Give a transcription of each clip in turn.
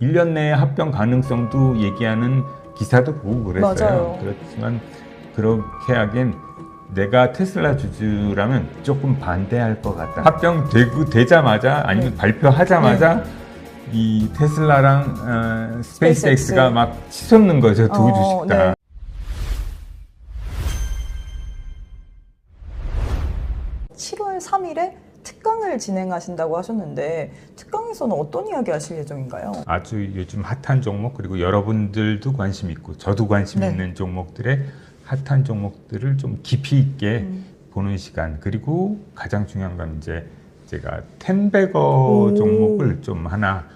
1년 내에 합병 가능성도 얘기하는 기사도 보고 그랬어요. 맞아요. 그렇지만 그렇게 하기엔 내가 테슬라 주주라면 조금 반대할 것 같다. 합병되자마자 아니면 발표하자마자 이 테슬라랑 스페이스X가 막 치솟는 거죠. 두 주식 다. 네. (7월 3일에) 특강을 진행하신다고 하셨는데 특강에서는 어떤 이야기 하실 예정인가요? 아주 요즘 핫한 종목, 그리고 여러분들도 관심 있고 저도 관심 있는 종목들의 핫한 종목들을 좀 깊이 있게 보는 시간, 그리고 가장 중요한 건 이제 제가 텐베거 종목을 좀 하나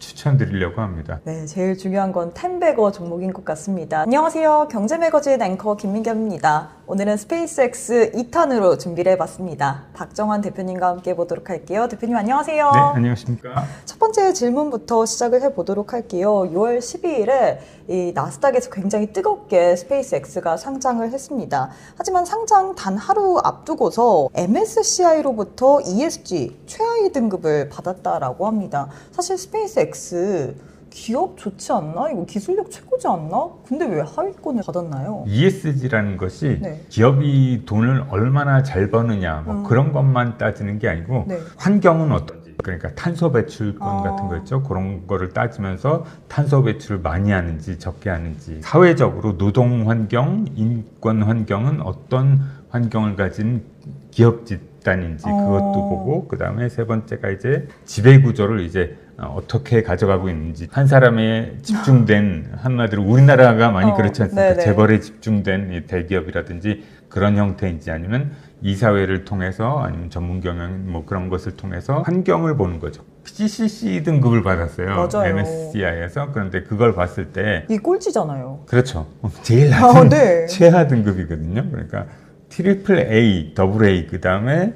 추천드리려고 합니다. 네, 제일 중요한 건 텐베거 종목인 것 같습니다. 안녕하세요. 경제매거진 앵커 김민경입니다. 오늘은 스페이스X 2탄으로 준비를 해봤습니다. 박정환 대표님과 함께 보도록 할게요. 대표님 안녕하세요. 네, 안녕하십니까. 첫 번째 질문부터 시작을 해보도록 할게요. 6월 12일에 이 나스닥에서 굉장히 뜨겁게 스페이스X가 상장을 했습니다. 하지만 상장 단 하루 앞두고서 MSCI로부터 ESG 최하위 등급을 받았다라고 합니다. 사실 스페이스X 기업 좋지 않나? 이거 기술력 최고지 않나? 근데 왜 하위권을 받았나요? ESG라는 것이 기업이 돈을 얼마나 잘 버느냐 뭐 그런 것만 따지는 게 아니고 환경은 어떤지, 그러니까 탄소 배출권 같은 거 있죠. 그런 거를 따지면서 탄소 배출을 많이 하는지 적게 하는지, 사회적으로 노동 환경, 인권 환경은 어떤 환경을 가진 기업 집단인지 그것도 보고, 그 다음에 세 번째가 이제 지배 구조를 이제 어떻게 가져가고 있는지, 한 사람에 집중된, 한마디로 우리나라가 많이 그렇지 않습니까? 재벌에 집중된 이 대기업이라든지 그런 형태인지, 아니면 이사회를 통해서, 아니면 전문 경영 뭐 그런 것을 통해서 환경을 보는 거죠. CCC 등급을 받았어요. 맞아요. MSCI에서. 그런데 그걸 봤을 때 이 꼴찌잖아요. 그렇죠. 제일 낮은 최하 등급이거든요. 그러니까 트리플 A, 더블 A, 그 다음에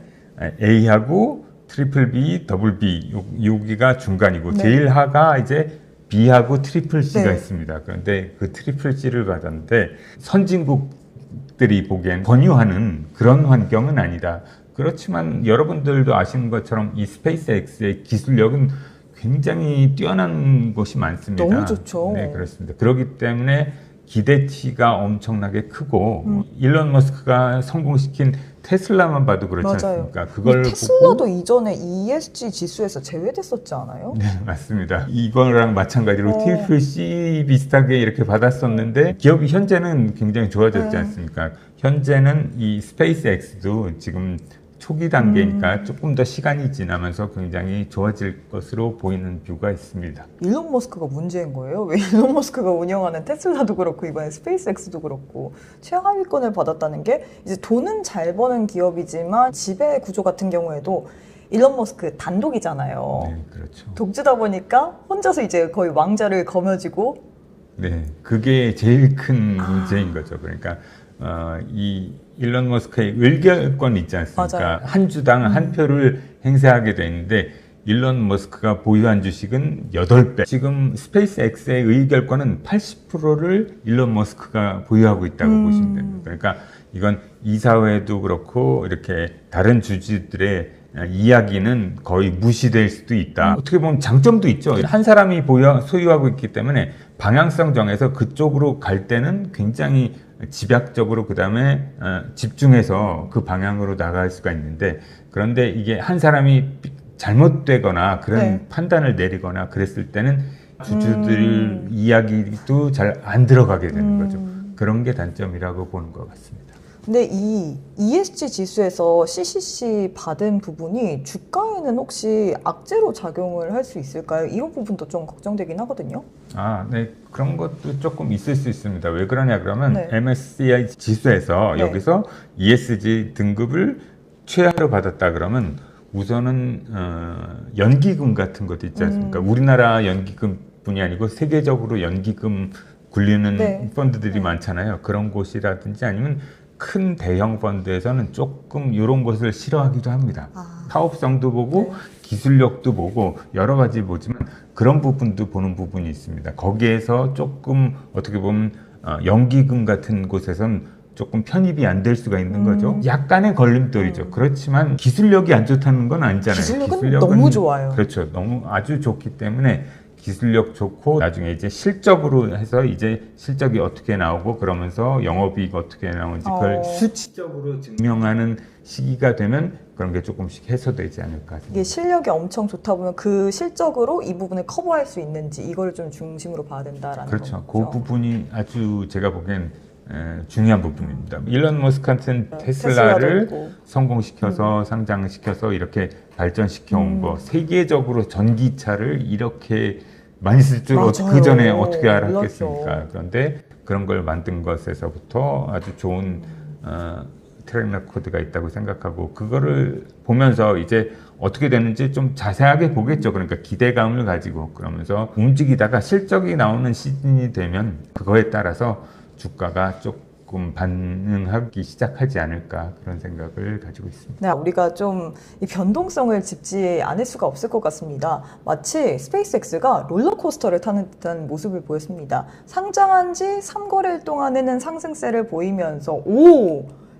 A하고 트리플 B, 더블 B, 여기가 중간이고 제일 하가 이제 B하고 트리플 C가 있습니다. 그런데 그 트리플 C를 받았는데 선진국들이 보기엔 권유하는 그런 환경은 아니다. 그렇지만 여러분들도 아시는 것처럼 이 스페이스X의 기술력은 굉장히 뛰어난 것이 많습니다. 너무 좋죠. 네, 그렇습니다. 그렇기 때문에 기대치가 엄청나게 크고 일론 머스크가 성공시킨 테슬라만 봐도 그렇지 않습니까? 그걸 테슬라도 보고, 이전에 ESG 지수에서 제외됐었지 않아요? 네, 맞습니다. 이거랑 마찬가지로 트리플 C 비슷하게 이렇게 받았었는데 기업이 현재는 굉장히 좋아졌지 않습니까? 현재는 이 스페이스X도 지금 초기 단계니까 조금 더 시간이 지나면서 굉장히 좋아질 것으로 보이는 뷰가 있습니다. 일론 머스크가 문제인 거예요? 왜 일론 머스크가 운영하는 테슬라도 그렇고 이번에 스페이스X도 그렇고 최하위권을 받았다는 게, 이제 돈은 잘 버는 기업이지만 지배 구조 같은 경우에도 일론 머스크 단독이잖아요. 네, 그렇죠. 독주다 보니까 혼자서 이제 거의 왕좌를 거머쥐고. 네, 그게 제일 큰 문제인 거죠. 그러니까 이 일론 머스크의 의결권 있지 않습니까? 맞아요. 한 주당 한 표를 행사하게 되는데 일론 머스크가 보유한 주식은 8배. 지금 스페이스X의 의결권은 80%를 일론 머스크가 보유하고 있다고 보시면 됩니다. 그러니까 이건 이사회도 그렇고 이렇게 다른 주주들의 이야기는 거의 무시될 수도 있다. 어떻게 보면 장점도 있죠. 한 사람이 소유하고 있기 때문에 방향성 정해서 그쪽으로 갈 때는 굉장히 집약적으로 그 다음에 집중해서 그 방향으로 나갈 수가 있는데, 그런데 이게 한 사람이 잘못되거나 그런 판단을 내리거나 그랬을 때는 주주들 이야기도 잘 안 들어가게 되는 거죠. 그런 게 단점이라고 보는 것 같습니다. 근데 이 ESG 지수에서 CCC 받은 부분이 주가에는 혹시 악재로 작용을 할 수 있을까요? 이런 부분도 좀 걱정되긴 하거든요. 네. 그런 것도 조금 있을 수 있습니다. 왜 그러냐 그러면 MSCI 지수에서 여기서 ESG 등급을 최하로 받았다 그러면 우선은 연기금 같은 것도 있지 않습니까? 우리나라 연기금뿐이 아니고 세계적으로 연기금 굴리는 펀드들이 많잖아요. 그런 곳이라든지 아니면 큰 대형 펀드에서는 조금 이런 것을 싫어하기도 합니다. 사업성도 보고 기술력도 보고 여러 가지 보지만 그런 부분도 보는 부분이 있습니다. 거기에서 조금 어떻게 보면 연기금 같은 곳에서는 조금 편입이 안 될 수가 있는 거죠. 약간의 걸림돌이죠. 그렇지만 기술력이 안 좋다는 건 아니잖아요. 기술력은 너무 좋아요. 그렇죠. 너무 아주 좋기 때문에 기술력 좋고 나중에 이제 실적으로 해서 이제 실적이 어떻게 나오고 그러면서 영업이익 어떻게 나오는지 그걸 수치적으로 증명하는 시기가 되면 그런 게 조금씩 해소되지 않을까. 이게 실력이 엄청 좋다 보면 그 실적으로 이 부분을 커버할 수 있는지 이걸 좀 중심으로 봐야 된다라는 그렇죠. 거죠. 그 부분이 아주 제가 보기엔 중요한 부분입니다. 일론 머스크한테는 테슬라를 성공시켜서 상장시켜서 이렇게 발전시켜온 거 세계적으로 전기차를 이렇게 많이 쓸 줄 그 전에 어떻게 알았겠습니까? 그런데 그런 걸 만든 것에서부터 아주 좋은 트랙 레코드가 있다고 생각하고 그거를 보면서 이제 어떻게 되는지 좀 자세하게 보겠죠. 그러니까 기대감을 가지고 그러면서 움직이다가 실적이 나오는 시즌이 되면 그거에 따라서 주가가 조금 반응하기 시작하지 않을까 그런 생각을 가지고 있습니다. 네, 우리가 좀 이 변동성을 짚지 않을 수가 없을 것 같습니다. 마치 스페이스X가 롤러코스터를 타는 듯한 모습을 보였습니다. 상장한 지 3거래일 동안에는 상승세를 보이면서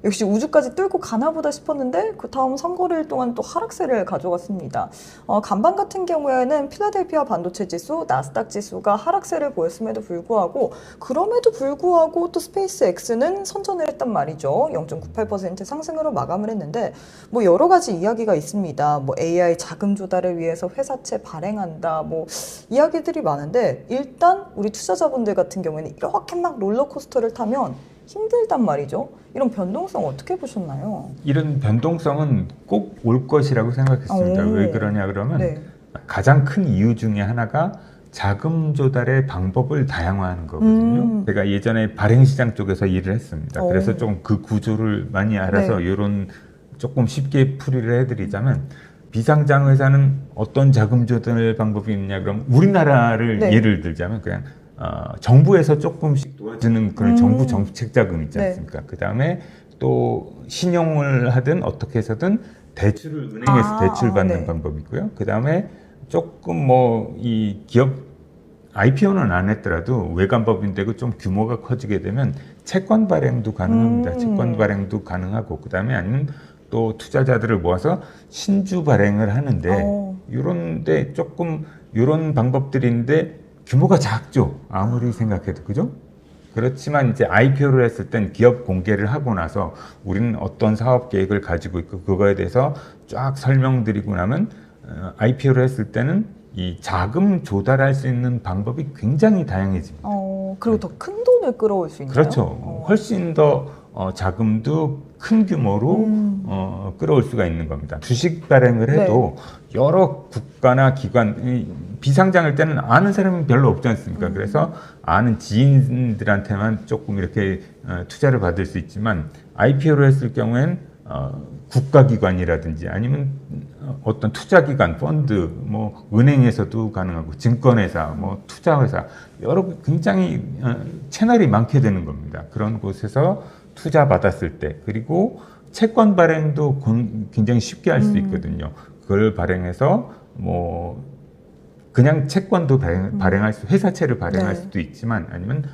역시 우주까지 뚫고 가나보다 싶었는데 그 다음 3거래일 동안 또 하락세를 가져갔습니다. 간밤 같은 경우에는 필라델피아 반도체 지수, 나스닥 지수가 하락세를 보였음에도 불구하고 또 스페이스X는 선전을 했단 말이죠. 0.98% 상승으로 마감을 했는데 뭐 여러 가지 이야기가 있습니다. 뭐 AI 자금 조달을 위해서 회사채 발행한다 뭐 이야기들이 많은데 일단 우리 투자자분들 같은 경우에는 이렇게 막 롤러코스터를 타면 힘들단 말이죠. 이런 변동성 어떻게 보셨나요? 이런 변동성은 꼭 올 것이라고 생각했습니다. 왜 그러냐 그러면 가장 큰 이유 중에 하나가 자금 조달의 방법을 다양화하는 거거든요. 제가 예전에 발행시장 쪽에서 일을 했습니다. 그래서 좀 그 구조를 많이 알아서 이런 조금 쉽게 풀이를 해드리자면 비상장 회사는 어떤 자금 조달 방법이 있냐 그러면 우리나라를 예를 들자면 그냥 정부에서 조금씩 도와주는 그런 정부 정책 자금 있지 않습니까? 그 다음에 또 신용을 하든 어떻게 해서든 대출을 은행에서 대출받는 방법이 있고요. 그 다음에 조금 이 기업 IPO는 안 했더라도 외관법인되고 좀 규모가 커지게 되면 채권 발행도 가능합니다. 채권 발행도 가능하고 그 다음에 아니면 또 투자자들을 모아서 신주 발행을 하는데 이런데 조금 이런 방법들인데 규모가 작죠. 아무리 생각해도 그죠? 그렇지만 이제 IPO를 했을 땐 기업 공개를 하고 나서 우리는 어떤 사업 계획을 가지고 있고 그거에 대해서 쫙 설명드리고 나면 IPO를 했을 때는 이 자금 조달할 수 있는 방법이 굉장히 다양해집니다. 그리고 더 큰 돈을 끌어올 수 있나요? 그렇죠. 훨씬 더 자금도 큰 규모로 끌어올 수가 있는 겁니다. 주식 발행을 해도 여러 국가나 기관, 비상장일 때는 아는 사람이 별로 없지 않습니까? 그래서 아는 지인들한테만 조금 이렇게 투자를 받을 수 있지만 IPO를 했을 경우엔 국가기관이라든지 아니면 어떤 투자기관, 펀드, 은행에서도 가능하고 증권회사, 투자회사 여러 굉장히 채널이 많게 되는 겁니다. 그런 곳에서 투자 받았을 때 그리고 채권 발행도 굉장히 쉽게 할 수 있거든요. 그걸 발행해서 그냥 채권도 발행할 수, 회사채를 발행할 수도 있지만 아니면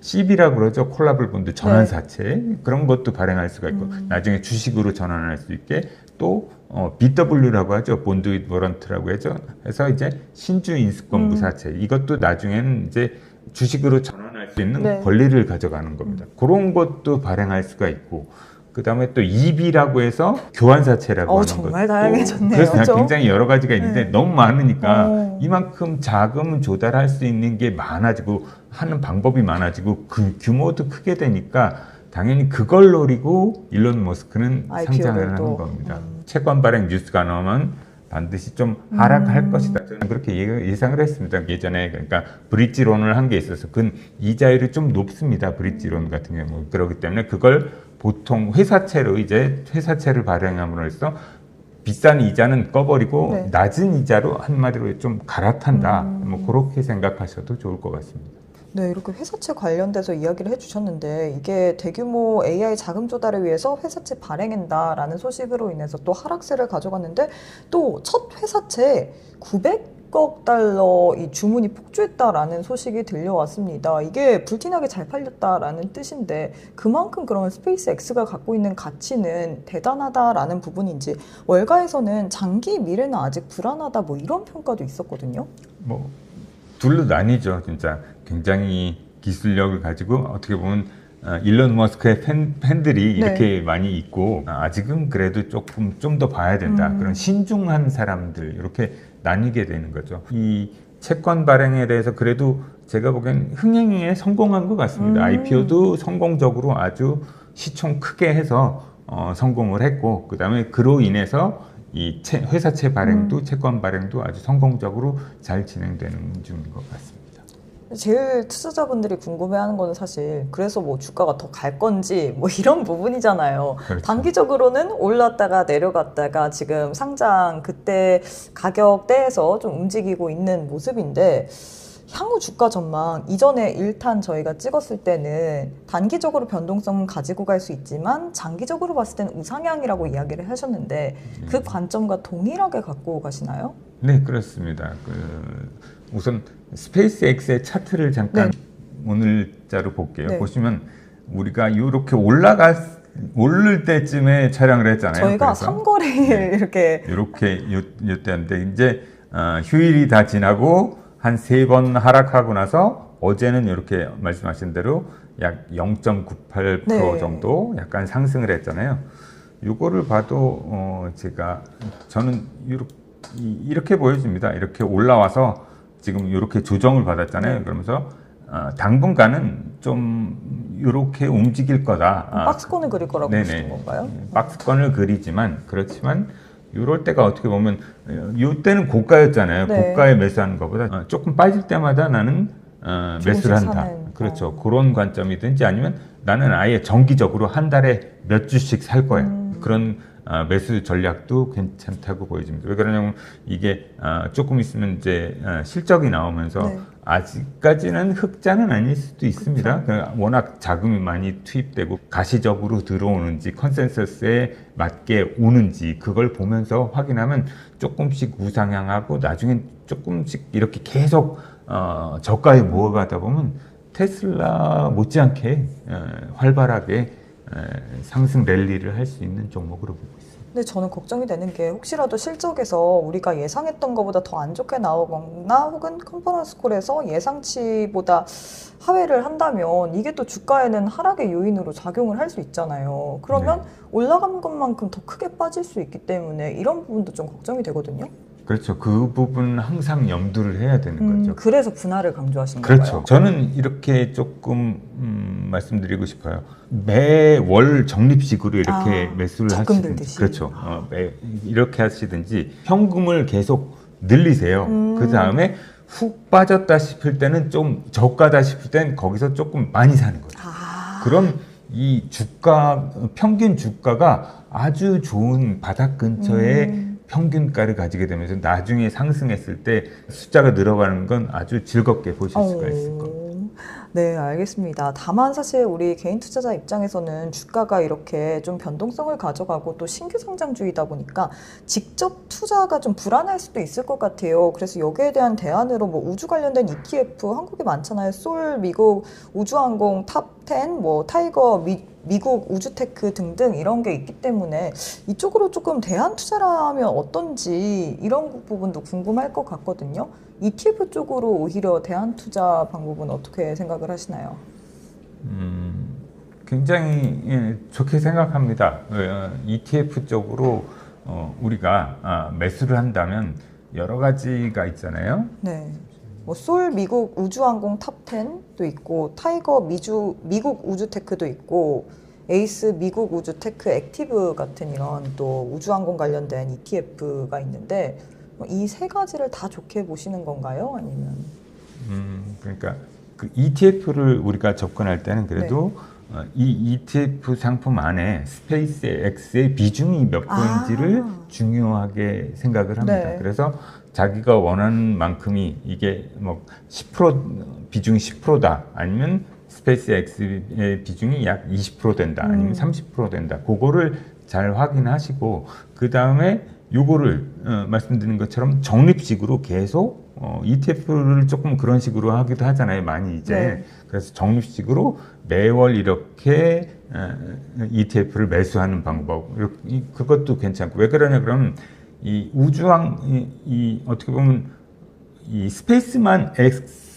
CB라고 그러죠. 콜라블 본드 전환사채 그런 것도 발행할 수가 있고 나중에 주식으로 전환할 수 있게 또 BW라고 하죠. 본드 윗 워런트라고 해서 이제 신주 인수권부 사채 이것도 나중에는 이제 주식으로 전환할 수 있는 권리를 가져가는 겁니다. 그런 것도 발행할 수가 있고 그 다음에 또 EB라고 해서 교환사채라고 하는 것도 정말 다양해졌네요. 그래서 굉장히 여러 가지가 있는데 너무 많으니까 이만큼 자금 조달할 수 있는 게 많아지고 하는 방법이 많아지고 그 규모도 크게 되니까 당연히 그걸 노리고 일론 머스크는 상장을 하는 겁니다. 채권 발행 뉴스가 나오면 반드시 좀 하락할 것이다. 저는 그렇게 예상을 했습니다. 예전에 그러니까 브릿지론을 한 게 있어서 그 이자율이 좀 높습니다. 브릿지론 같은 경우 그렇기 때문에 그걸 보통 회사채를 발행함으로써 비싼 이자는 꺼버리고 낮은 이자로 한마디로 좀 갈아탄다. 그렇게 생각하셔도 좋을 것 같습니다. 네, 이렇게 회사채 관련돼서 이야기를 해주셨는데 이게 대규모 AI 자금 조달을 위해서 회사채 발행한다라는 소식으로 인해서 또 하락세를 가져갔는데 또 첫 회사채 900억 달러 이 주문이 폭주했다라는 소식이 들려왔습니다. 이게 불티나게 잘 팔렸다라는 뜻인데 그만큼 그러면 스페이스X가 갖고 있는 가치는 대단하다라는 부분인지 월가에서는 장기 미래는 아직 불안하다 이런 평가도 있었거든요. 둘로 나뉘죠. 진짜 굉장히 기술력을 가지고 어떻게 보면 일론 머스크의 팬들이 이렇게 많이 있고 아직은 그래도 조금 좀 더 봐야 된다. 그런 신중한 사람들 이렇게 나뉘게 되는 거죠. 이 채권 발행에 대해서 그래도 제가 보기엔 흥행에 성공한 것 같습니다. IPO도 성공적으로 아주 시총 크게 해서 성공을 했고 그 다음에 그로 인해서 이 회사채 발행도 채권 발행도 아주 성공적으로 잘 진행되는 중인 것 같습니다. 제일 투자자분들이 궁금해하는 거는 사실 그래서 뭐 주가가 더 갈 건지 뭐 이런 부분이잖아요. 그렇죠. 단기적으로는 올랐다가 내려갔다가 지금 상장 그때 가격대에서 좀 움직이고 있는 모습인데 향후 주가 전망 이전에 1탄 저희가 찍었을 때는 단기적으로 변동성은 가지고 갈 수 있지만 장기적으로 봤을 때는 우상향이라고 이야기를 하셨는데 그 관점과 동일하게 갖고 가시나요? 네, 그렇습니다. 우선 스페이스X의 차트를 잠깐 오늘자로 볼게요. 네. 보시면 우리가 이렇게 오를 때쯤에 촬영을 했잖아요. 저희가 삼거리를 이렇게 이때인데 이제 휴일이 다 지나고 한 3번 하락하고 나서 어제는 이렇게 말씀하신 대로 약 0.98% 정도 약간 상승을 했잖아요. 이거를 봐도 저는 이렇게 보여집니다. 이렇게 올라와서 지금 이렇게 조정을 받았잖아요. 그러면서 당분간은 좀 이렇게 움직일 거다. 박스권을 그릴 거라고 보시는 건가요? 박스권을 그리지만 그렇지만 이럴 때가 어떻게 보면 이때는 고가였잖아요. 고가에 매수하는 것보다 조금 빠질 때마다 나는 매수를 한다. 그렇죠. 그런 관점이든지 아니면 나는 아예 정기적으로 한 달에 몇 주씩 살 거야. 그런 매수 전략도 괜찮다고 보여집니다. 왜 그러냐면 이게 조금 있으면 이제 실적이 나오면서 아직까지는 흑자는 아닐 수도 있습니다. 그렇죠. 워낙 자금이 많이 투입되고 가시적으로 들어오는지 컨센서스에 맞게 오는지 그걸 보면서 확인하면 조금씩 우상향하고 나중엔 조금씩 이렇게 계속 저가에 모아가다 보면 테슬라 못지않게 활발하게 상승 랠리를 할 수 있는 종목으로 보고 있습니다. 근데 저는 걱정이 되는 게 혹시라도 실적에서 우리가 예상했던 것보다 더 안 좋게 나오거나 혹은 컨퍼런스 콜에서 예상치보다 하회를 한다면 이게 또 주가에는 하락의 요인으로 작용을 할 수 있잖아요. 그러면 올라간 것만큼 더 크게 빠질 수 있기 때문에 이런 부분도 좀 걱정이 되거든요. 그렇죠. 그 부분 항상 염두를 해야 되는 거죠. 그래서 분할을 강조하시는 그렇죠. 건가요? 저는 이렇게 조금 말씀드리고 싶어요. 매월 적립식으로 이렇게 매수를 하시든지, 그렇죠. 이렇게 하시든지 현금을 계속 늘리세요. 그 다음에 훅 빠졌다 싶을 때는 좀 저가다 싶을 땐 거기서 조금 많이 사는 거죠. 그럼 이 평균 주가가 아주 좋은 바닥 근처에 평균가를 가지게 되면서 나중에 상승했을 때 숫자가 늘어가는 건 아주 즐겁게 보실 수가 있을 겁니다. 네, 알겠습니다. 다만 사실 우리 개인 투자자 입장에서는 주가가 이렇게 좀 변동성을 가져가고 또 신규 상장주이다 보니까 직접 투자가 좀 불안할 수도 있을 것 같아요. 그래서 여기에 대한 대안으로 뭐 우주 관련된 ETF 한국에 많잖아요. 솔 미국 우주항공 탑10, 뭐 타이거 미국 우주테크 등등 이런 게 있기 때문에 이쪽으로 조금 대안 투자를 하면 어떤지 이런 부분도 궁금할 것 같거든요. ETF 쪽으로 오히려 대안 투자 방법은 어떻게 생각을 하시나요? 굉장히 좋게 생각합니다. ETF 쪽으로 우리가 매수를 한다면 여러 가지가 있잖아요. 네. 뭐 솔 미국 우주항공 탑10도 있고 타이거 미국 우주테크도 있고 에이스 미국 우주테크 액티브 같은 이런 또 우주항공 관련된 ETF가 있는데 이 세 가지를 다 좋게 보시는 건가요? 아니면? 그러니까 그 ETF를 우리가 접근할 때는 그래도 이 ETF 상품 안에 스페이스 X의 비중이 몇 프로인지를 중요하게 생각을 합니다. 그래서 자기가 원하는 만큼이 이게 뭐 10% 비중이 10%다 아니면 스페이스 X의 비중이 약 20% 된다 아니면 30% 된다. 그거를 잘 확인하시고 그 다음에 요거를 말씀드린 것처럼 적립식으로 계속 ETF를 조금 그런 식으로 하기도 하잖아요. 많이 이제. 그래서 적립식으로 매월 이렇게 ETF를 매수하는 방법. 그것도 괜찮고. 왜 그러냐 그러면 이 어떻게 보면 이 스페이스만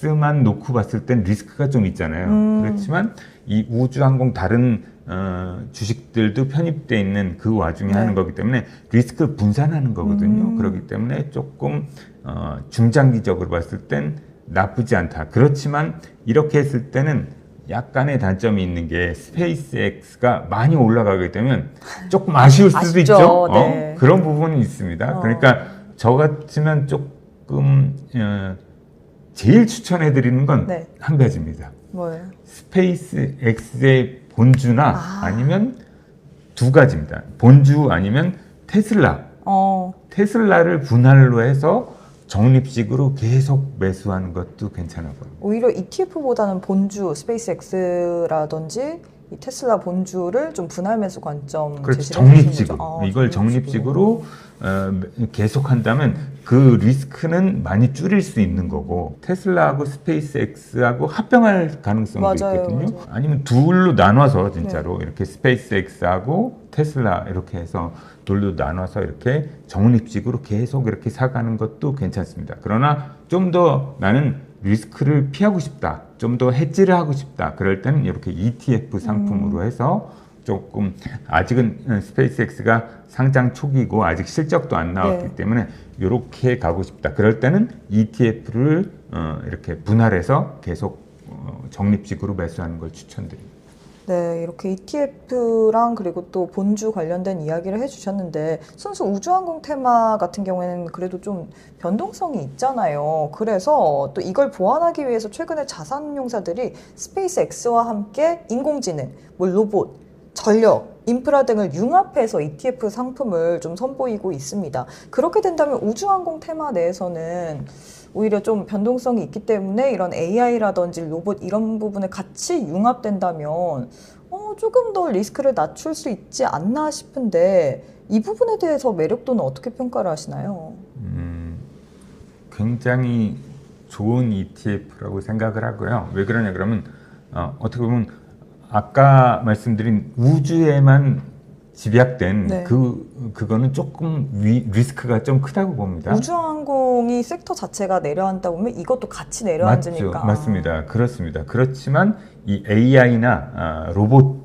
X만 놓고 봤을 땐 리스크가 좀 있잖아요. 그렇지만 이 우주항공 다른 주식들도 편입되어 있는 그 와중에 하는 거기 때문에 리스크를 분산하는 거거든요. 그렇기 때문에 조금 중장기적으로 봤을 땐 나쁘지 않다. 그렇지만 이렇게 했을 때는 약간의 단점이 있는 게 스페이스X가 많이 올라가게 되면 조금 아쉬울 수도 아쉽죠. 있죠. 네. 그런 부분이 있습니다. 그러니까 저 같으면 조금 제일 추천해드리는 건 한 네. 가지입니다. 뭐예요? 스페이스X의 본주나 아니면 두 가지입니다. 본주 아니면 테슬라. 테슬라를 분할로 해서 적립식으로 계속 매수하는 것도 괜찮아 보여요. 오히려 ETF보다는 본주, 스페이스X라든지 이 테슬라 본주를 좀 분할 매수 관점 그렇죠. 제시를 해주시는 적립식으로. 거죠. 이걸 적립식으로 계속 한다면 그 리스크는 많이 줄일 수 있는 거고 테슬라하고 스페이스X하고 합병할 가능성도 맞아요, 있거든요. 맞아요. 아니면 둘로 나눠서 진짜로 이렇게 스페이스X하고 테슬라 이렇게 해서 둘로 나눠서 이렇게 적립식으로 계속 이렇게 사가는 것도 괜찮습니다. 그러나 좀 더 나는 리스크를 피하고 싶다. 좀 더 해지를 하고 싶다. 그럴 때는 이렇게 ETF 상품으로 해서 조금 아직은 스페이스X가 상장 초기고 아직 실적도 안 나왔기 때문에 이렇게 가고 싶다. 그럴 때는 ETF를 이렇게 분할해서 계속 적립식으로 매수하는 걸 추천드립니다. 네, 이렇게 ETF랑 그리고 또 본주 관련된 이야기를 해주셨는데 순수 우주항공 테마 같은 경우에는 그래도 좀 변동성이 있잖아요. 그래서 또 이걸 보완하기 위해서 최근에 자산운용사들이 스페이스X와 함께 인공지능, 뭐 로봇, 전력, 인프라 등을 융합해서 ETF 상품을 좀 선보이고 있습니다. 그렇게 된다면 우주항공 테마 내에서는 오히려 좀 변동성이 있기 때문에 이런 AI라든지 로봇 이런 부분을 같이 융합된다면 조금 더 리스크를 낮출 수 있지 않나 싶은데 이 부분에 대해서 매력도는 어떻게 평가를 하시나요? 굉장히 좋은 ETF라고 생각을 하고요. 왜 그러냐 그러면 어떻게 보면 아까 말씀드린 우주에만 집약된 그거는 조금 리스크가 좀 크다고 봅니다. 우주항공이 섹터 자체가 내려앉다 보면 이것도 같이 내려앉으니까. 맞죠. 맞습니다. 그렇습니다. 그렇지만 이 AI나 로봇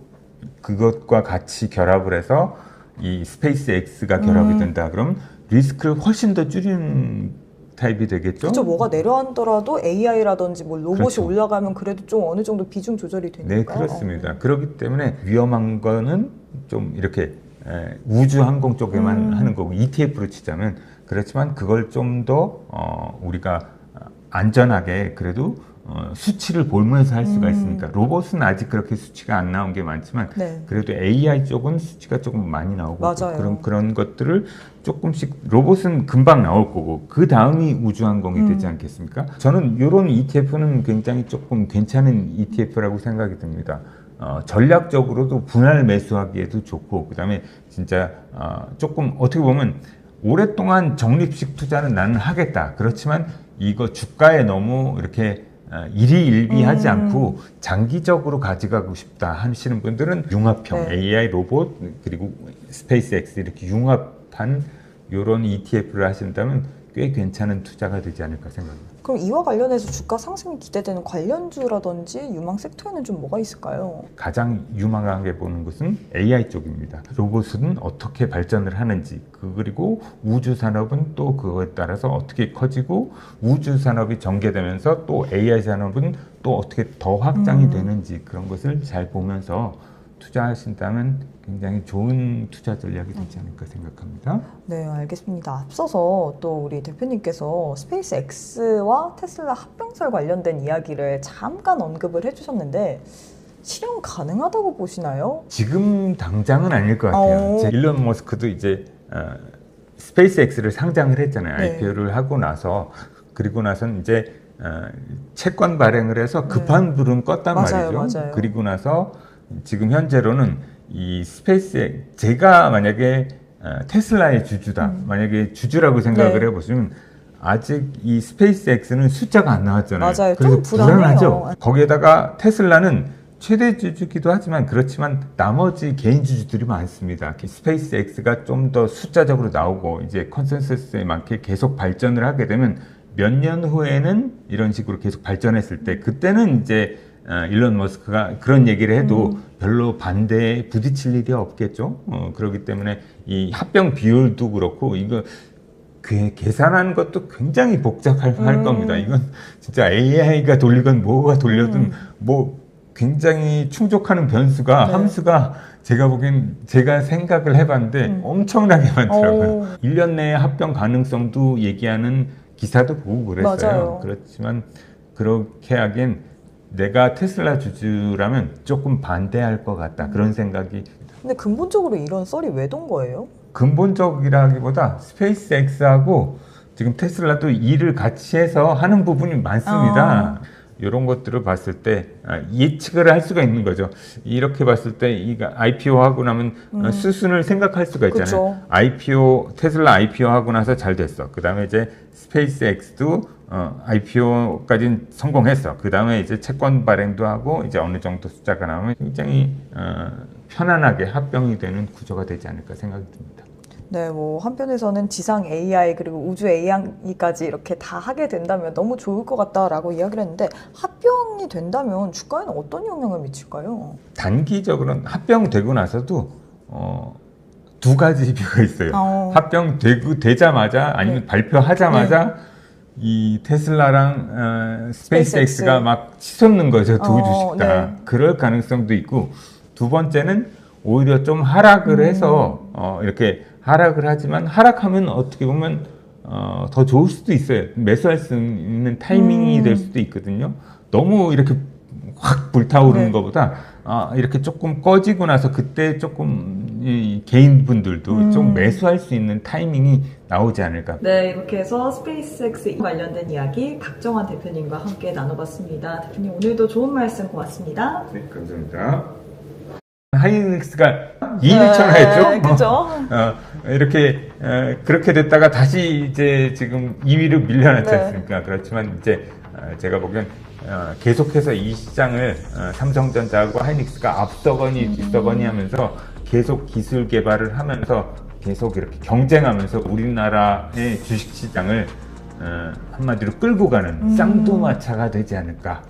그것과 같이 결합을 해서 이 스페이스X가 결합이 된다. 그럼 리스크를 훨씬 더 줄이는 타입이 되겠죠. 그렇죠. 뭐가 내려앉더라도 AI라든지 뭐 로봇이 그렇죠. 올라가면 그래도 좀 어느 정도 비중 조절이 되니까. 네, 그렇습니다. 그렇기 때문에 위험한 거는 좀 이렇게 우주 항공 쪽에만 하는 거고 ETF로 치자면 그렇지만 그걸 좀 더 우리가 안전하게 그래도 수치를 보면서 할 수가 있으니까 로봇은 아직 그렇게 수치가 안 나온 게 많지만 그래도 AI 쪽은 수치가 조금 많이 나오고 그런 것들을 조금씩 로봇은 금방 나올 거고 그 다음이 우주항공이 되지 않겠습니까? 저는 이런 ETF는 굉장히 조금 괜찮은 ETF라고 생각이 듭니다. 전략적으로도 분할 매수하기에도 좋고 그다음에 진짜 조금 어떻게 보면 오랫동안 적립식 투자는 나는 하겠다. 그렇지만 이거 주가에 너무 이렇게 일희일비하지 않고 장기적으로 가져가고 싶다 하시는 분들은 융합형 AI 로봇 그리고 스페이스X 이렇게 융합한 이런 ETF를 하신다면 꽤 괜찮은 투자가 되지 않을까 생각합니다. 그럼 이와 관련해서 주가 상승이 기대되는 관련주라든지 유망 섹터에는 좀 뭐가 있을까요? 가장 유망하게 보는 것은 AI 쪽입니다. 로봇은 어떻게 발전을 하는지 그리고 우주 산업은 또 그거에 따라서 어떻게 커지고 우주 산업이 전개되면서 또 AI 산업은 또 어떻게 더 확장이 되는지 그런 것을 잘 보면서 투자하신다면 굉장히 좋은 투자 전략이 되지 않을까 생각합니다. 네, 알겠습니다. 앞서서 또 우리 대표님께서 스페이스X와 테슬라 합병설 관련된 이야기를 잠깐 언급을 해주셨는데 실현 가능하다고 보시나요? 지금 당장은 아닐 것 같아요. 일론 머스크도 이제 스페이스X를 상장을 했잖아요. IPO를 하고 나서 그리고 나서는 이제 채권 발행을 해서 급한 불은 껐단 말이죠. 맞아요. 그리고 나서 지금 현재로는 이 스페이스 제가 만약에 테슬라의 주주다 만약에 주주라고 생각을 해보시면 아직 이 스페이스X는 숫자가 안 나왔잖아요. 맞아요. 그래서 좀 불안하죠. 거기에다가 테슬라는 최대 주주기도 하지만 그렇지만 나머지 개인 주주들이 많습니다. 스페이스X가 좀 더 숫자적으로 나오고 이제 컨센서스에 맞게 계속 발전을 하게 되면 몇 년 후에는 이런 식으로 계속 발전했을 때 그때는 이제 일론 머스크가 그런 얘기를 해도 별로 반대에 부딪힐 일이 없겠죠. 그렇기 때문에 이 합병 비율도 그렇고 이거 계산하는 것도 굉장히 복잡할 겁니다. 이건 진짜 AI가 돌리건 뭐가 돌려든 뭐 굉장히 충족하는 변수가 네. 함수가 제가 보기엔 제가 생각을 해봤는데 엄청나게 많더라고요. 1년 내에 합병 가능성도 얘기하는 기사도 보고 그랬어요. 맞아요. 그렇지만 그렇게 하기엔 내가 테슬라 주주라면 조금 반대할 것 같다. 그런 생각이. 근데 근본적으로 이런 썰이 왜 돈 거예요? 근본적이라기보다 스페이스X하고 지금 테슬라도 일을 같이 해서 하는 부분이 많습니다. 이런 것들을 봤을 때 예측을 할 수가 있는 거죠. 이렇게 봤을 때 이거 IPO 하고 나면 수순을 생각할 수가 있잖아요. 그쵸. 테슬라 IPO 하고 나서 잘 됐어. 그 다음에 이제 스페이스X도 IPO까지는 성공했어. 그 다음에 이제 채권 발행도 하고 이제 어느 정도 숫자가 나오면 굉장히 편안하게 합병이 되는 구조가 되지 않을까 생각이 듭니다. 네, 뭐 한편에서는 지상 AI 그리고 우주 AI까지 이렇게 다 하게 된다면 너무 좋을 것 같다라고 이야기를 했는데 합병이 된다면 주가에는 어떤 영향을 미칠까요? 단기적으로는 합병되고 나서도 두 가지 뷰가 있어요. 합병되자마자 아니면 발표하자마자 이 테슬라랑 스페이스X가 막 치솟는 거죠. 두 주식 다. 그럴 가능성도 있고 두 번째는 오히려 좀 하락을 해서 이렇게 하락을 하지만 하락하면 어떻게 보면 더 좋을 수도 있어요. 매수할 수 있는 타이밍이 될 수도 있거든요. 너무 이렇게 확 불타오르는 것보다 이렇게 조금 꺼지고 나서 그때 조금 이 개인분들도 좀 매수할 수 있는 타이밍이 나오지 않을까. 네, 이렇게 해서 스페이스X 관련된 이야기 박정환 대표님과 함께 나눠봤습니다. 대표님 오늘도 좋은 말씀 고맙습니다. 네, 감사합니다. 하이닉스가 2위처럼 했죠. 그죠? 이렇게 그렇게 됐다가 다시 이제 지금 2위로 밀려났지 않습니까? 그렇지만 이제 제가 보기엔 계속해서 이 시장을 삼성전자하고 하이닉스가 앞서거니 뒤서거니 하면서 계속 기술 개발을 하면서 계속 이렇게 경쟁하면서 우리나라의 주식시장을 한마디로 끌고 가는 쌍두마차가 되지 않을까.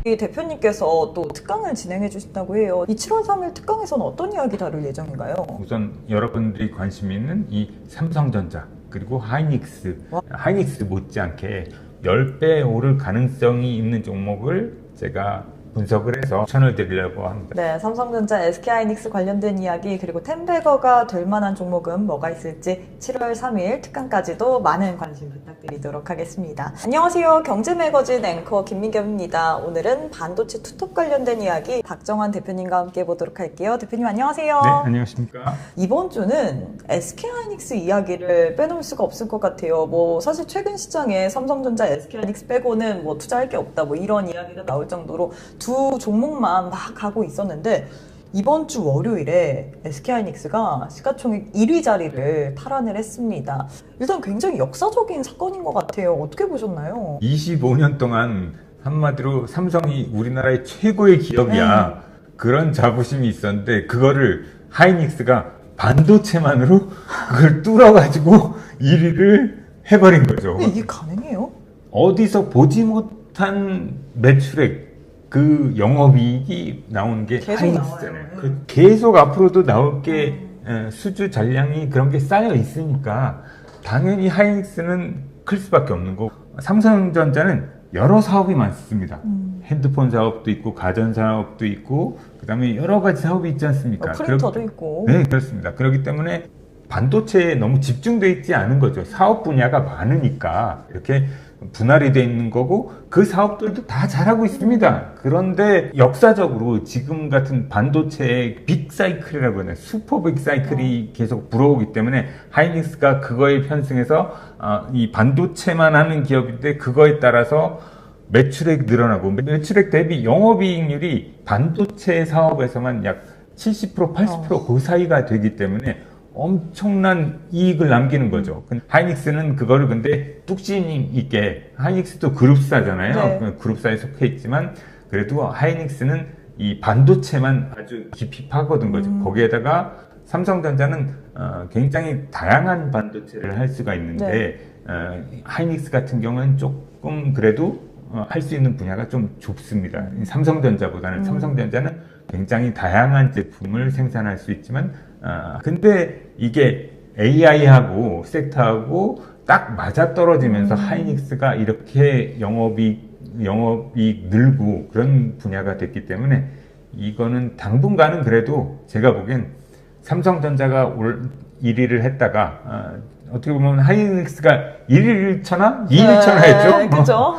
이 대표님께서 또 특강을 진행해 주신다고 해요. 이 7월 3일 특강에서는 어떤 이야기 다룰 예정인가요? 우선 여러분들이 관심 있는 이 삼성전자 그리고 하이닉스 못지않게 10배 오를 가능성이 있는 종목을 제가 분석을 해서 추천을 드리려고 합니다. 네, 삼성전자, SK하이닉스 관련된 이야기 그리고 텐베거가 될 만한 종목은 뭐가 있을지 7월 3일 특강까지도 많은 관심 부탁드리도록 하겠습니다. 안녕하세요. 경제매거진 앵커 김민경입니다. 오늘은 반도체 투톱 관련된 이야기 박정환 대표님과 함께 보도록 할게요. 대표님 안녕하세요. 네, 안녕하십니까. 이번 주는 SK하이닉스 이야기를 빼놓을 수가 없을 것 같아요. 뭐 사실 최근 시장에 삼성전자, SK하이닉스 빼고는 뭐 투자할 게 없다 뭐 이런 이야기가 나올 정도로 두 종목만 막 가고 있었는데 이번 주 월요일에 SK하이닉스가 시가총액 1위 자리를 탈환을 했습니다. 일단 굉장히 역사적인 사건인 것 같아요. 어떻게 보셨나요? 25년 동안 한마디로 삼성이 우리나라의 최고의 기업이야. 그런 자부심이 있었는데 그거를 하이닉스가 반도체만으로 그걸 뚫어가지고 1위를 해버린 거죠. 근데 이게 가능해요? 어디서 보지 못한 매출액 그 영업이익이 나오는 게 하이닉스잖아요. 계속 앞으로도 나올 게 수주 잔량이 그런 게 쌓여 있으니까 당연히 하이닉스는 클 수밖에 없는 거고 삼성전자는 여러 사업이 많습니다. 핸드폰 사업도 있고 가전 사업도 있고 그 다음에 여러 가지 사업이 있지 않습니까? 프린터도 있고. 네, 그렇습니다. 그렇기 때문에 반도체에 너무 집중되어 있지 않은 거죠. 사업 분야가 많으니까 이렇게 분할이 돼 있는 거고 그 사업들도 다 잘하고 있습니다. 그런데 역사적으로 지금 같은 반도체의 빅사이클이라고 하나요? 슈퍼 빅사이클이 계속 불어오기 때문에 하이닉스가 그거에 편승해서 이 반도체만 하는 기업인데 그거에 따라서 매출액이 늘어나고 매출액 대비 영업이익률이 반도체 사업에서만 약 70%, 80% 그 사이가 되기 때문에 엄청난 이익을 남기는 거죠. 하이닉스는 그거를 근데 뚝심 있게 하이닉스도 그룹사잖아요. 네. 그룹사에 속해 있지만 그래도 하이닉스는 이 반도체만 아주 깊이 파고든 거죠. 거기에다가 삼성전자는 굉장히 다양한 반도체를 할 수가 있는데 하이닉스 같은 경우는 조금 그래도 할 수 있는 분야가 좀 좁습니다. 삼성전자보다는 삼성전자는 굉장히 다양한 제품을 생산할 수 있지만 근데 이게 AI하고 섹터하고 딱 맞아떨어지면서 하이닉스가 이렇게 영업이 늘고 그런 분야가 됐기 때문에 이거는 당분간은 그래도 제가 보기엔 삼성전자가 1위를 했다가 어떻게 보면 하이닉스가 1위 1천화? 2위 1천화 했죠? 그죠?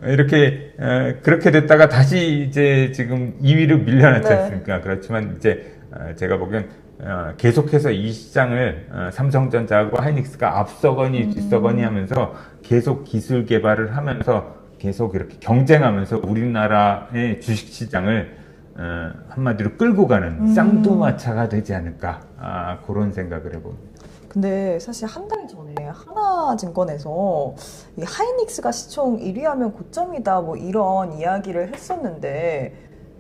이렇게 그렇게 됐다가 다시 이제 지금 2위로 밀려났지 않습니까? 그렇지만 이제 제가 보기엔 계속해서 이 시장을 삼성전자하고 하이닉스가 앞서거니 뒤서거니 하면서 계속 기술 개발을 하면서 계속 이렇게 경쟁하면서 우리나라의 주식시장을 한마디로 끌고 가는 쌍두마차가 되지 않을까 그런 생각을 해봅니다. 근데 사실 한 달 전에 하나증권에서 이 하이닉스가 시총 1위 하면 고점이다 뭐 이런 이야기를 했었는데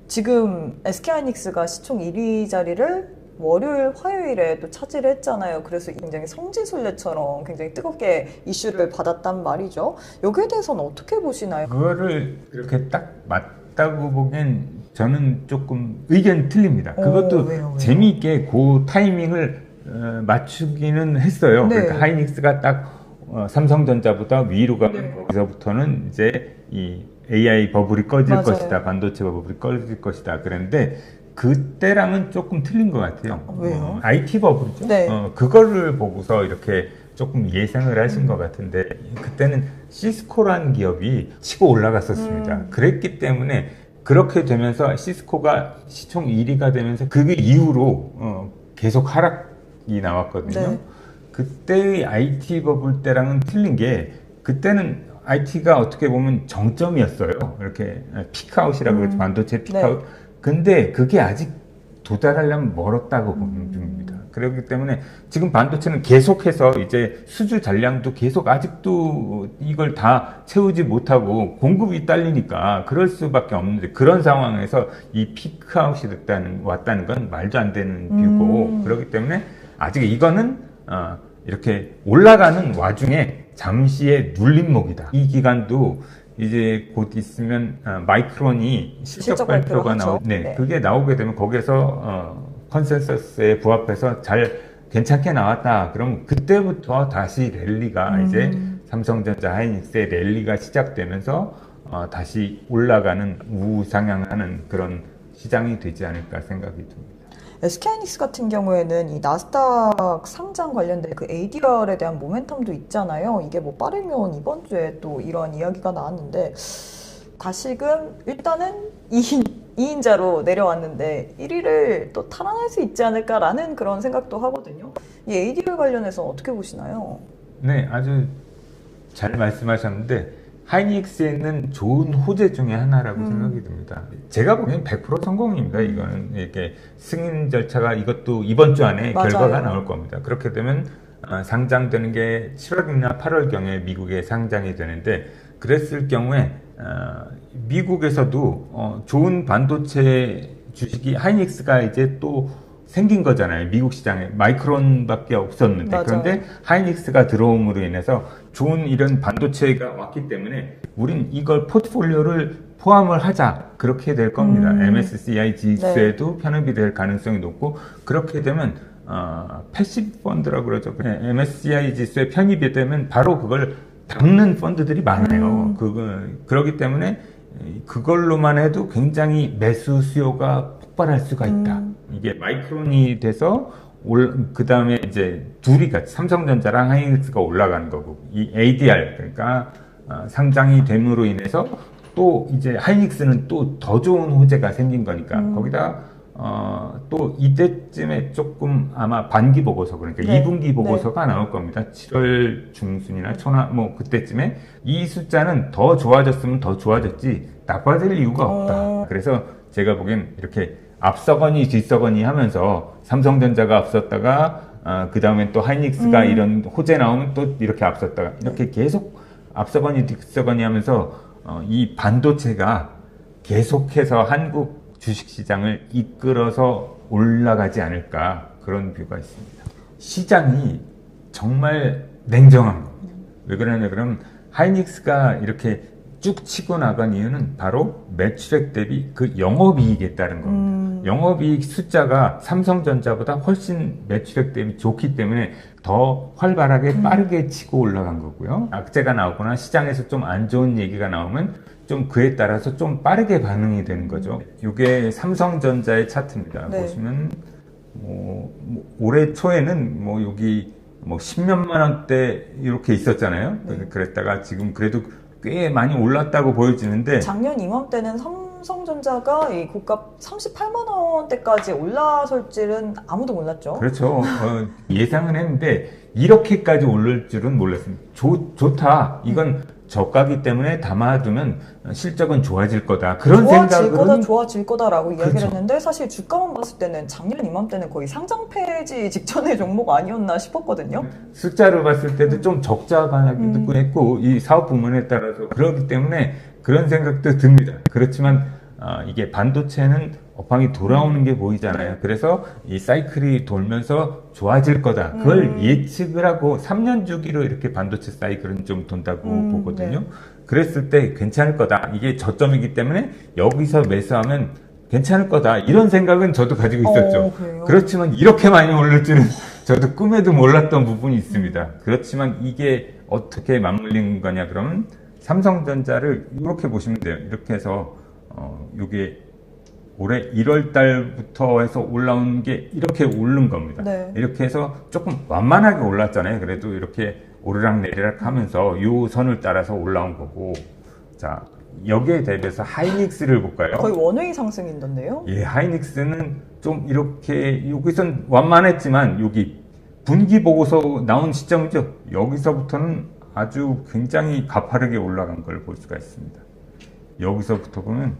지금 SK하이닉스가 시총 1위 자리를 월요일, 화요일에 또 차지를 했잖아요. 그래서 굉장히 성지순례처럼 굉장히 뜨겁게 이슈를 받았단 말이죠. 여기에 대해서는 어떻게 보시나요? 그거를 이렇게 딱 맞다고 보기엔 저는 조금 의견이 틀립니다. 그것도 왜요? 재미있게 그 타이밍을 맞추기는 했어요. 네. 그러니까 하이닉스가 딱 삼성전자보다 위로 가면 거기서부터는 이제 이 AI 버블이 꺼질 맞아요. 것이다. 반도체 버블이 꺼질 것이다. 그랬는데 그때랑은 조금 틀린 것 같아요. 왜요? IT 버블이죠. 네. 그거를 보고서 이렇게 조금 예상을 하신 것 같은데 그때는 시스코라는 기업이 치고 올라갔었습니다. 그랬기 때문에 그렇게 되면서 시스코가 시총 1위가 되면서 그 이후로 계속 하락이 나왔거든요. 네. 그때의 IT 버블 때랑은 틀린 게 그때는 IT가 어떻게 보면 정점이었어요. 이렇게 피크아웃이라고 그러죠. 반도체 피크아웃. 네. 근데 그게 아직 도달하려면 멀었다고 보는 중입니다. 그렇기 때문에 지금 반도체는 계속해서 이제 수주 잔량도 계속 아직도 이걸 다 채우지 못하고 공급이 딸리니까 그럴 수밖에 없는데 그런 상황에서 이 피크아웃이 왔다는 건 말도 안 되는 뷰고 그렇기 때문에 아직 이거는 이렇게 올라가는 와중에 잠시의 눌림목이다. 이 기간도 이제 곧 있으면 마이크론이 실적 발표가 네. 그게 나오게 되면 거기에서 컨센서스에 부합해서 잘 괜찮게 나왔다. 그럼 그때부터 다시 랠리가 이제 삼성전자 하이닉스의 랠리가 시작되면서 다시 올라가는 우상향하는 그런 시장이 되지 않을까 생각이 듭니다. SK하이닉스 같은 경우에는 이 나스닥 상장 관련된 그 ADR에 대한 모멘텀도 있잖아요. 이게 뭐 빠르면 이번 주에 또 이런 이야기가 나왔는데 다시금 일단은 2인자로 내려왔는데 1위를 또 탈환할 수 있지 않을까라는 그런 생각도 하거든요. 이 ADR 관련해서 어떻게 보시나요? 네, 아주 잘 말씀하셨는데 하이닉스에는 좋은 호재 중에 하나라고 생각이 듭니다. 제가 보기엔 100% 성공입니다. 이거는 이렇게 승인 절차가 이것도 이번 주 안에 맞아요. 결과가 나올 겁니다. 그렇게 되면 상장되는 게 7월이나 8월경에 미국에 상장이 되는데 그랬을 경우에 미국에서도 좋은 반도체 주식이 하이닉스가 이제 또 생긴 거잖아요. 미국 시장에 마이크론밖에 없었는데 맞아요. 그런데 하이닉스가 들어옴으로 인해서 좋은 이런 반도체가 왔기 때문에 우린 이걸 포트폴리오를 포함을 하자 그렇게 될 겁니다. MSCI 지수에도 편입이 될 가능성이 높고 그렇게 되면 패시브 펀드라고 그러죠. MSCI 지수에 편입이 되면 바로 그걸 담는 펀드들이 많아요. 그렇기 때문에 그걸로만 해도 굉장히 매수 수요가 폭발할 수가 있다. 이게 마이크론이 돼서 그 다음에 이제 둘이 같이 삼성전자랑 하이닉스가 올라가는 거고 이 ADR 그러니까 상장이 됨으로 인해서 또 이제 하이닉스는 또 더 좋은 호재가 생긴 거니까 거기다 또 이때쯤에 조금 아마 반기 보고서 그러니까 네. 2분기 보고서가 나올 겁니다. 7월 중순이나 초나 뭐 그때쯤에 이 숫자는 더 좋아졌으면 더 좋아졌지 나빠질 이유가 없다. 그래서 제가 보기엔 이렇게 앞서거니 뒤서거니 하면서 삼성전자가 앞섰다가 그 다음에 또 하이닉스가 이런 호재 나오면 또 이렇게 앞섰다가 이렇게 계속 앞서거니 뒤서거니 하면서 이 반도체가 계속해서 한국 주식시장을 이끌어서 올라가지 않을까 그런 뷰가 있습니다. 시장이 정말 냉정한 겁니다. 왜 그러냐 그러면 하이닉스가 이렇게 쭉 치고 나간 이유는 바로 매출액 대비 그 영업이익에 따른 겁니다. 영업이익 숫자가 삼성전자보다 훨씬 매출액 대비 좋기 때문에 더 활발하게 빠르게 치고 올라간 거고요. 악재가 나오거나 시장에서 좀 안 좋은 얘기가 나오면 좀 그에 따라서 좀 빠르게 반응이 되는 거죠. 이게 삼성전자의 차트입니다. 네. 보시면 올해 초에는 여기 10몇만 원대 이렇게 있었잖아요. 네. 그랬다가 지금 그래도 꽤 많이 올랐다고 보여지는데 작년 이맘때는 삼성전자가 이 고가 38만 원대까지 올라설 줄은 아무도 몰랐죠. 그렇죠. 예상은 했는데 이렇게까지 오를 줄은 몰랐습니다. 좋다. 이건 저가기 때문에 담아두면 실적은 좋아질 거다. 그런 생각으로는 좋아질 거다라고 이야기를 그렇죠. 했는데 사실 주가만 봤을 때는 작년 이맘때는 거의 상장 폐지 직전의 종목 아니었나 싶었거든요. 숫자를 봤을 때도 좀 적자가기도 했고 이 사업 부문에 따라서 그렇기 때문에 그런 생각도 듭니다. 그렇지만 이게 반도체는 업황이 돌아오는 게 보이잖아요. 그래서 이 사이클이 돌면서 좋아질 거다. 그걸 예측을 하고 3년 주기로 이렇게 반도체 사이클은 좀 돈다고 보거든요. 네. 그랬을 때 괜찮을 거다. 이게 저점이기 때문에 여기서 매수하면 괜찮을 거다. 이런 생각은 저도 가지고 있었죠. 그렇지만 이렇게 많이 오를 줄은 저도 꿈에도 몰랐던 부분이 있습니다. 그렇지만 이게 어떻게 맞물린 거냐 그러면 삼성전자를 이렇게 보시면 돼요. 이렇게 해서 이게 올해 1월 달부터 해서 올라온 게 이렇게 오른 겁니다. 네. 이렇게 해서 조금 완만하게 올랐잖아요. 그래도 이렇게 오르락 내리락 하면서 이 선을 따라서 올라온 거고. 자, 여기에 대비해서 하이닉스를 볼까요? 거의 원웨이 상승인던데요? 예, 하이닉스는 좀 이렇게 여기선 완만했지만 여기 분기 보고서 나온 시점이죠. 여기서부터는 아주 굉장히 가파르게 올라간 걸 볼 수가 있습니다. 여기서부터 보면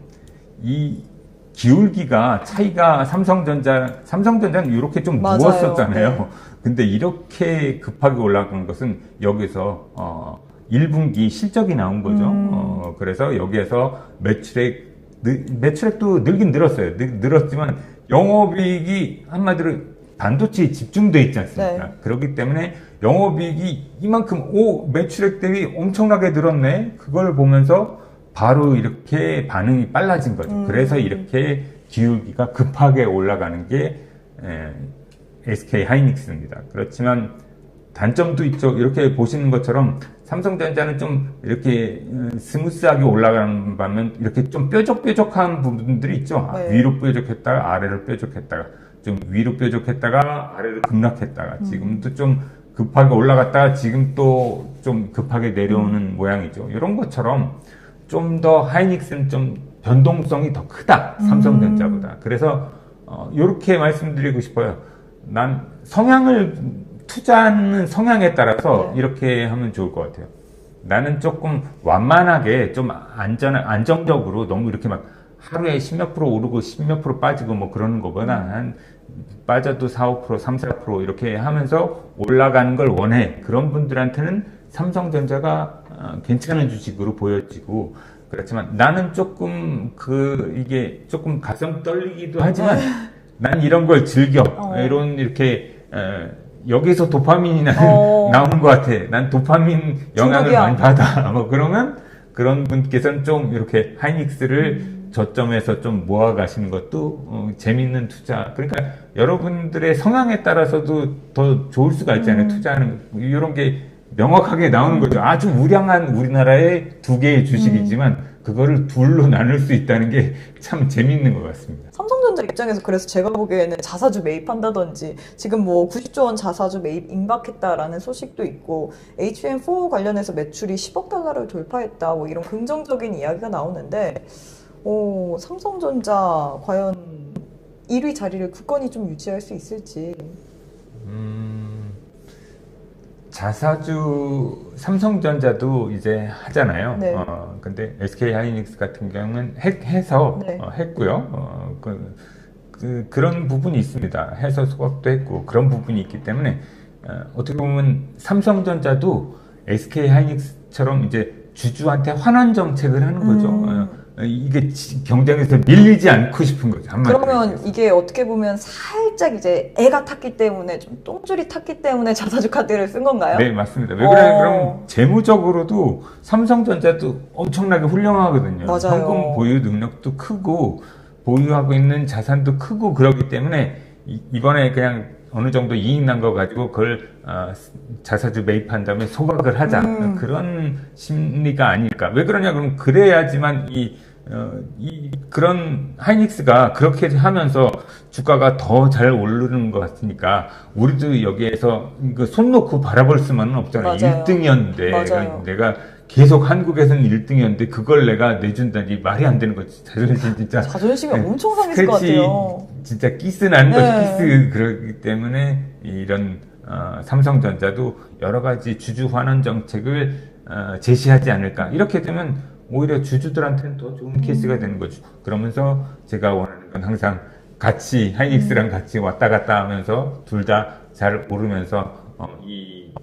이 기울기가 차이가 삼성전자는 이렇게 좀 맞아요. 누웠었잖아요. 네. 근데 이렇게 급하게 올라간 것은 여기서 1분기 실적이 나온 거죠. 그래서 여기에서 매출액도 늘긴 늘었어요. 늘었지만 영업이익이 한마디로 반도체에 집중돼 있지 않습니까? 네. 그렇기 때문에 영업이익이 이만큼 매출액 대비 엄청나게 늘었네. 그걸 보면서 바로 이렇게 반응이 빨라진 거죠. 그래서 이렇게 기울기가 급하게 올라가는 게 SK 하이닉스입니다. 그렇지만 단점도 있죠. 이렇게 보시는 것처럼 삼성전자는 좀 이렇게 스무스하게 올라가는 반면 이렇게 좀 뾰족뾰족한 부분들이 있죠. 네. 위로 뾰족했다가 아래로 뾰족했다가 좀 위로 뾰족했다가 아래로 급락했다가 지금도 좀 급하게 올라갔다가 지금 또 좀 급하게 내려오는 모양이죠. 이런 것처럼 좀 더 하이닉스는 좀 변동성이 더 크다. 삼성전자보다. 그래서 이렇게 말씀드리고 싶어요. 난 투자하는 성향에 따라서 이렇게 하면 좋을 것 같아요. 나는 조금 완만하게 좀 안정적으로 너무 이렇게 막 하루에 10몇 프로 오르고 10몇 프로 빠지고 뭐 그러는 것보다 한 빠져도 4, 5%, 3, 4% 이렇게 하면서 올라가는 걸 원해. 그런 분들한테는 삼성전자가 괜찮은 주식으로 보여지고, 그렇지만 나는 조금 이게 조금 가슴 떨리기도 하지만 난 이런 걸 즐겨. 이런 이렇게 여기서 도파민이 나오는 것 같아. 난 도파민 영향을 중독이야. 많이 받아. 뭐 그러면 그런 분께서는 좀 이렇게 하이닉스를 저점에서 좀 모아가시는 것도 재밌는 투자. 그러니까 여러분들의 성향에 따라서도 더 좋을 수가 있잖아요. 투자하는 이런 게 명확하게 나오는 거죠. 아주 우량한 우리나라의 두 개의 주식이지만 그거를 둘로 나눌 수 있다는 게 참 재밌는 것 같습니다. 삼성전자 입장에서 그래서 제가 보기에는 자사주 매입한다든지 지금 뭐 90조 원 자사주 매입 임박했다라는 소식도 있고 HM4 관련해서 매출이 10억 달러를 돌파했다 뭐 이런 긍정적인 이야기가 나오는데 삼성전자 과연 1위 자리를 굳건히 좀 유지할 수 있을지. 자사주 삼성전자도 이제 하잖아요. 네. 근데 SK 하이닉스 같은 경우는 해서 네. 했고요. 그런 부분이 있습니다. 해서 소각도 했고 그런 부분이 있기 때문에 어떻게 보면 삼성전자도 SK 하이닉스처럼 이제 주주한테 환원 정책을 하는 거죠. 이게 경쟁에서 밀리지 않고 싶은 거죠. 그러면 이게 어떻게 보면 살짝 이제 애가 탔기 때문에 좀 똥줄이 탔기 때문에 자사주 카드를 쓴 건가요? 네, 맞습니다. 왜 그러냐 그럼 재무적으로도 삼성전자도 엄청나게 훌륭하거든요. 맞아요. 현금 보유 능력도 크고 보유하고 있는 자산도 크고 그렇기 때문에 이번에 그냥 어느 정도 이익 난 거 가지고 그걸 자사주 매입한 다음에 소각을 하자 그런 심리가 아닐까. 왜 그러냐 그럼 그래야지만 그런 하이닉스가 그렇게 하면서 주가가 더 잘 오르는 것 같으니까 우리도 여기에서 손 놓고 바라볼 수만은 없잖아요. 맞아요. 1등이었는데 내가 계속 한국에서는 1등이었는데 그걸 내가 내준다니 말이 안 되는 거지. 자존심 진짜. 자존심이 엄청 상했을 것 같아요. 진짜 키스 나는 거지. 키스. 그렇기 때문에 이런 삼성전자도 여러 가지 주주 환원 정책을 제시하지 않을까. 이렇게 되면 오히려 주주들한테는 더 좋은 케이스가 되는 거죠. 그러면서 제가 원하는 건 항상 같이 하이닉스랑 같이 왔다 갔다 하면서 둘 다 잘 오르면서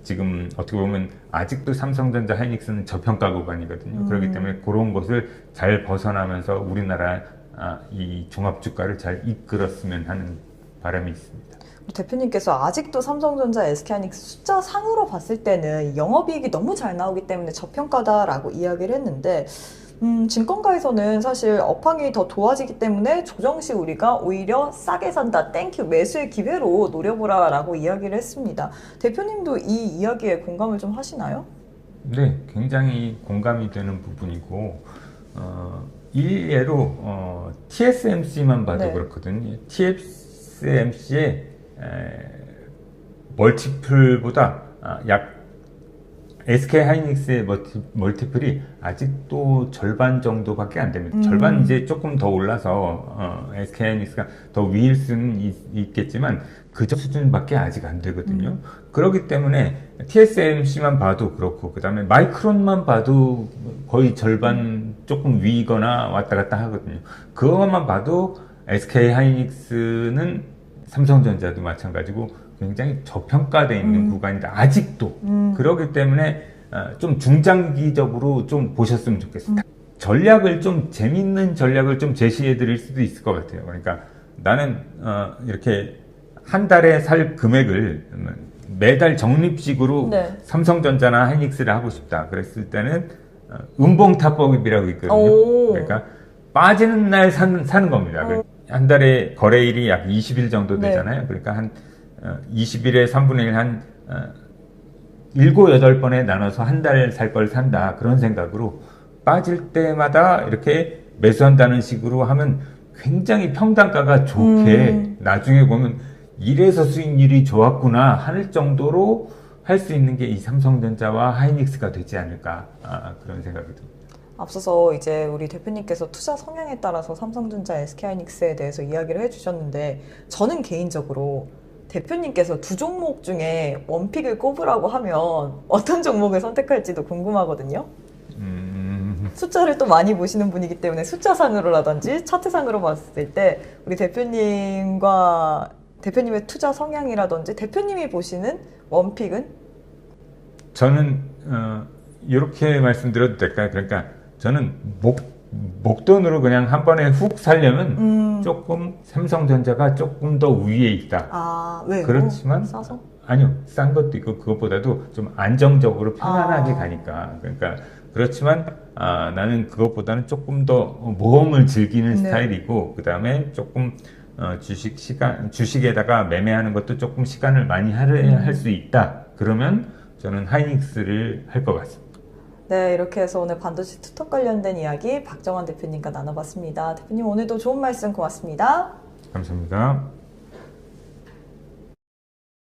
지금 어떻게 보면 아직도 삼성전자 하이닉스는 저평가 구간이거든요. 그렇기 때문에 그런 것을 잘 벗어나면서 우리나라 이 종합주가를 잘 이끌었으면 하는 바람이 있습니다. 대표님께서 아직도 삼성전자, SK하이닉스 숫자 상으로 봤을 때는 영업이익이 너무 잘 나오기 때문에 저평가다라고 이야기를 했는데 증권가에서는 사실 업황이 더 좋아지기 때문에 조정 시 우리가 오히려 싸게 산다, 땡큐, 매수의 기회로 노려보라 라고 이야기를 했습니다. 대표님도 이 이야기에 공감을 좀 하시나요? 네, 굉장히 공감이 되는 부분이고 일례로 TSMC만 봐도 네. 그렇거든요. TSMC의 멀티플보다 약 SK 하이닉스의 멀티플이 아직도 절반 정도밖에 안 됩니다. 절반 이제 조금 더 올라서 SK 하이닉스가 더 위일 수는 있겠지만 그 수준밖에 아직 안 되거든요. 그렇기 때문에 TSMC만 봐도 그렇고 그 다음에 마이크론만 봐도 거의 절반 조금 위거나 왔다 갔다 하거든요. 그것만 봐도 SK 하이닉스는 삼성전자도 마찬가지고 굉장히 저평가되어 있는 구간이다. 아직도. 그렇기 때문에 좀 중장기적으로 좀 보셨으면 좋겠습니다. 전략을 좀 재밌는 전략을 좀 제시해 드릴 수도 있을 것 같아요. 그러니까 나는 이렇게 한 달에 살 금액을 매달 적립식으로 네. 삼성전자나 하이닉스를 하고 싶다. 그랬을 때는 음봉타법이라고 있거든요. 그러니까 빠지는 날 사는 겁니다. 한 달에 거래일이 약 20일 정도 되잖아요. 네. 그러니까 한 20일에 3분의 1 한 7, 8번에 나눠서 한 달 살 걸 산다. 그런 생각으로 빠질 때마다 이렇게 매수한다는 식으로 하면 굉장히 평단가가 좋게 나중에 보면 이래서 수익률이 좋았구나 할 정도로 할 수 있는 게 이 삼성전자와 하이닉스가 되지 않을까 그런 생각이 듭니다. 앞서서 이제 우리 대표님께서 투자 성향에 따라서 삼성전자, SK하이닉스에 대해서 이야기를 해주셨는데 저는 개인적으로 대표님께서 두 종목 중에 원픽을 꼽으라고 하면 어떤 종목을 선택할지도 궁금하거든요. 숫자를 또 많이 보시는 분이기 때문에 숫자상으로라든지 차트상으로 봤을 때 우리 대표님과 대표님의 투자 성향이라든지 대표님이 보시는 원픽은? 저는 이렇게 말씀드려도 될까요? 그러니까 저는 목돈으로 그냥 한 번에 훅 살려면 조금 삼성전자가 조금 더 위에 있다. 아, 왜요? 그렇지만 싸서? 아니요, 싼 것도 있고 그것보다도 좀 안정적으로 편안하게 가니까. 그러니까 그렇지만 나는 그것보다는 조금 더 모험을 즐기는 스타일이고 그 다음에 조금 주식에다가 매매하는 것도 조금 시간을 많이 할 수 있다. 그러면 저는 하이닉스를 할 것 같습니다. 네, 이렇게 해서 오늘 반도체 투톱 관련된 이야기 박정환 대표님과 나눠봤습니다. 대표님 오늘도 좋은 말씀 고맙습니다. 감사합니다.